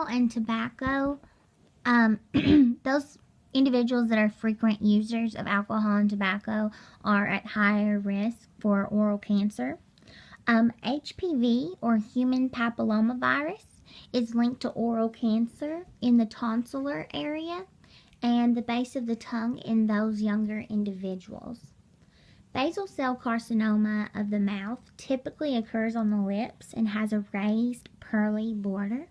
alcohol and tobacco, those individuals that are frequent users of alcohol and tobacco are at higher risk for oral cancer. HPV, or human papillomavirus, is linked to oral cancer in the tonsillar area and the base of the tongue in those younger individuals. Basal cell carcinoma of the mouth typically occurs on the lips and has a raised, pearly border.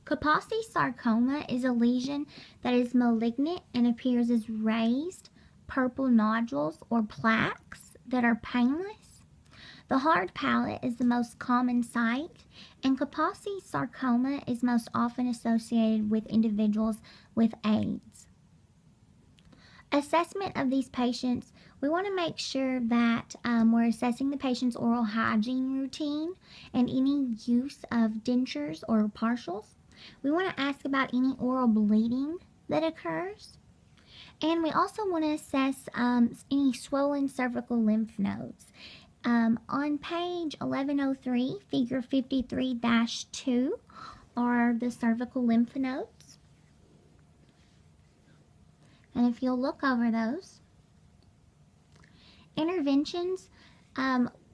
Kaposi sarcoma is a lesion that is malignant and appears as raised, purple nodules or plaques that are painless. The hard palate is the most common site, and Kaposi sarcoma is most often associated with individuals with AIDS. Assessment of these patients, we want to make sure that we're assessing the patient's oral hygiene routine and any use of dentures or partials. We want to ask about any oral bleeding that occurs. And we also want to assess any swollen cervical lymph nodes. On page 1103, figure 53-2 are the cervical lymph nodes. And if you'll look over those. Interventions,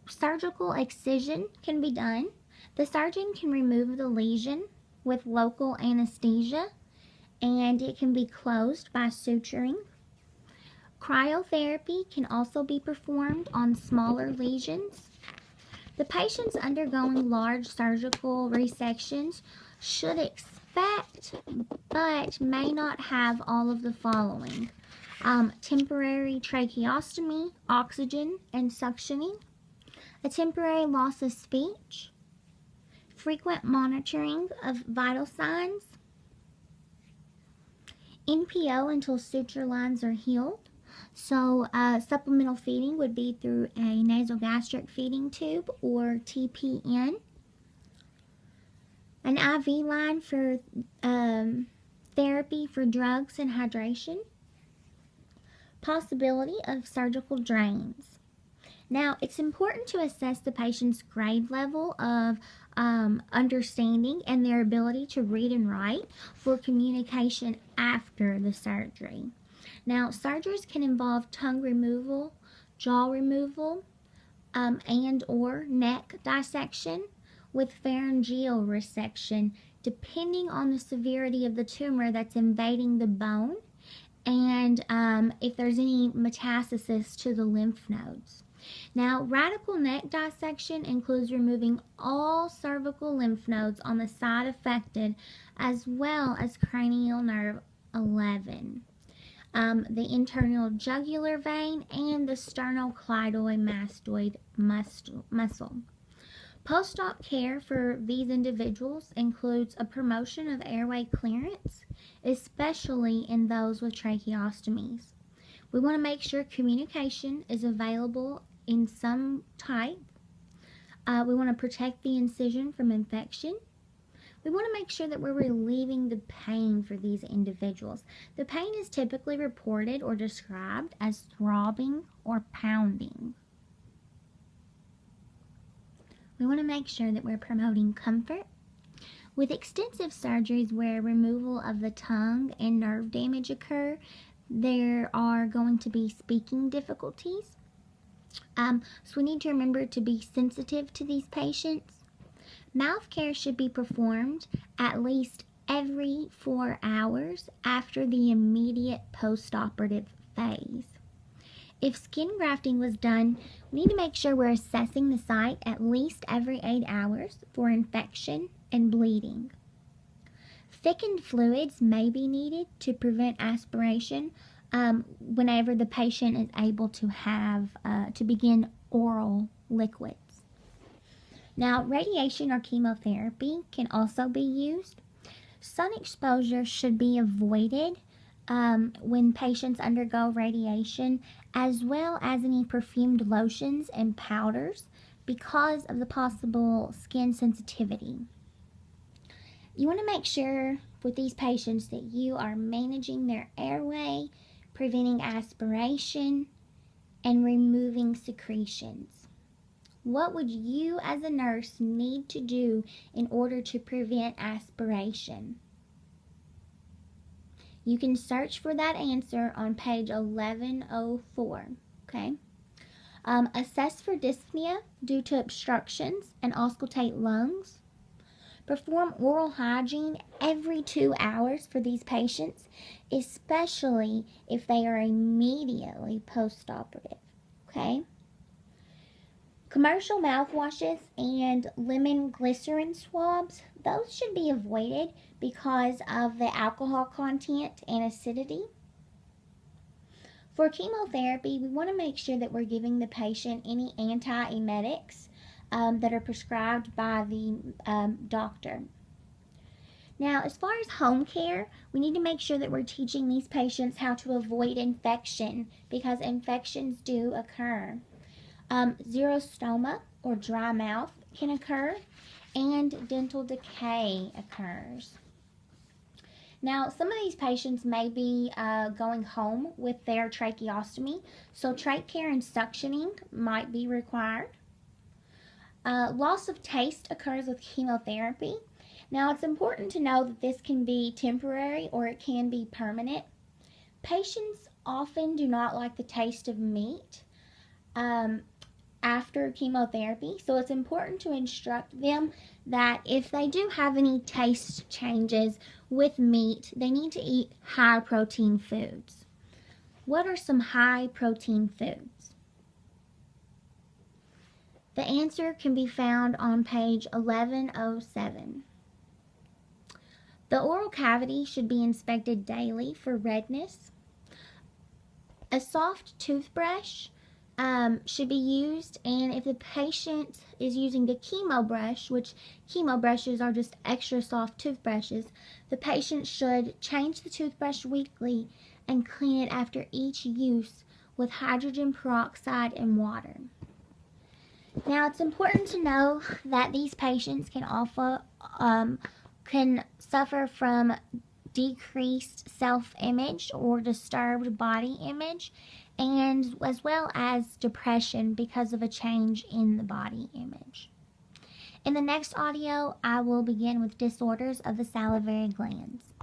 surgical excision can be done. The surgeon can remove the lesion with local anesthesia, and it can be closed by suturing. Cryotherapy can also be performed on smaller lesions. The patients undergoing large surgical resections should expect but may not have all of the following: temporary tracheostomy, oxygen and suctioning, a temporary loss of speech, frequent monitoring of vital signs, NPO until suture lines are healed. So supplemental feeding would be through a nasogastric feeding tube or TPN. An IV line for therapy for drugs and hydration. Possibility of surgical drains. Now, it's important to assess the patient's grade level of understanding and their ability to read and write for communication after the surgery. Now, surgeries can involve tongue removal, jaw removal, and or neck dissection with pharyngeal resection, depending on the severity of the tumor that's invading the bone and if there's any metastasis to the lymph nodes. Now, radical neck dissection includes removing all cervical lymph nodes on the side affected, as well as cranial nerve 11, the internal jugular vein, and the sternocleidomastoid muscle. Post-op care for these individuals includes a promotion of airway clearance, especially in those with tracheostomies. We want to make sure communication is available in some type. We want to protect the incision from infection. We want to make sure that we're relieving the pain for these individuals. The pain is typically reported or described as throbbing or pounding. We want to make sure that we're promoting comfort. With extensive surgeries where removal of the tongue and nerve damage occur, there are going to be speaking difficulties. So we need to remember to be sensitive to these patients. Mouth care should be performed at least every 4 hours after the immediate post-operative phase. If skin grafting was done, we need to make sure we're assessing the site at least every 8 hours for infection and bleeding. Thickened fluids may be needed to prevent aspiration whenever the patient is able to have to begin oral liquids. Now, radiation or chemotherapy can also be used. Sun exposure should be avoided when patients undergo radiation, as well as any perfumed lotions and powders because of the possible skin sensitivity. You want to make sure with these patients that you are managing their airway, preventing aspiration, and removing secretions. What would you as a nurse need to do in order to prevent aspiration? You can search for that answer on page 1104. Okay. Assess for dyspnea due to obstructions and auscultate lungs. Perform oral hygiene every 2 hours for these patients, especially if they are immediately postoperative. Okay. Commercial mouthwashes and lemon glycerin swabs, those should be avoided because of the alcohol content and acidity. For chemotherapy, we want to make sure that we're giving the patient any antiemetics that are prescribed by the doctor. Now, as far as home care, we need to make sure that we're teaching these patients how to avoid infection because infections do occur. Xerostoma or dry mouth can occur, and dental decay occurs. Now, some of these patients may be going home with their tracheostomy, so trach care and suctioning might be required. Loss of taste occurs with chemotherapy. Now, it's important to know that this can be temporary or it can be permanent. Patients often do not like the taste of meat after chemotherapy, so it's important to instruct them that if they do have any taste changes with meat, they need to eat high protein foods. What are some high protein foods? The answer can be found on page 1107. The oral cavity should be inspected daily for redness. A soft toothbrush should be used, and if the patient is using the chemo brush, which chemo brushes are just extra soft toothbrushes, the patient should change the toothbrush weekly and clean it after each use with hydrogen peroxide and water. Now, it's important to know that these patients can suffer from decreased self-image or disturbed body image, and as well as depression because of a change in the body image. In the next audio, I will begin with disorders of the salivary glands.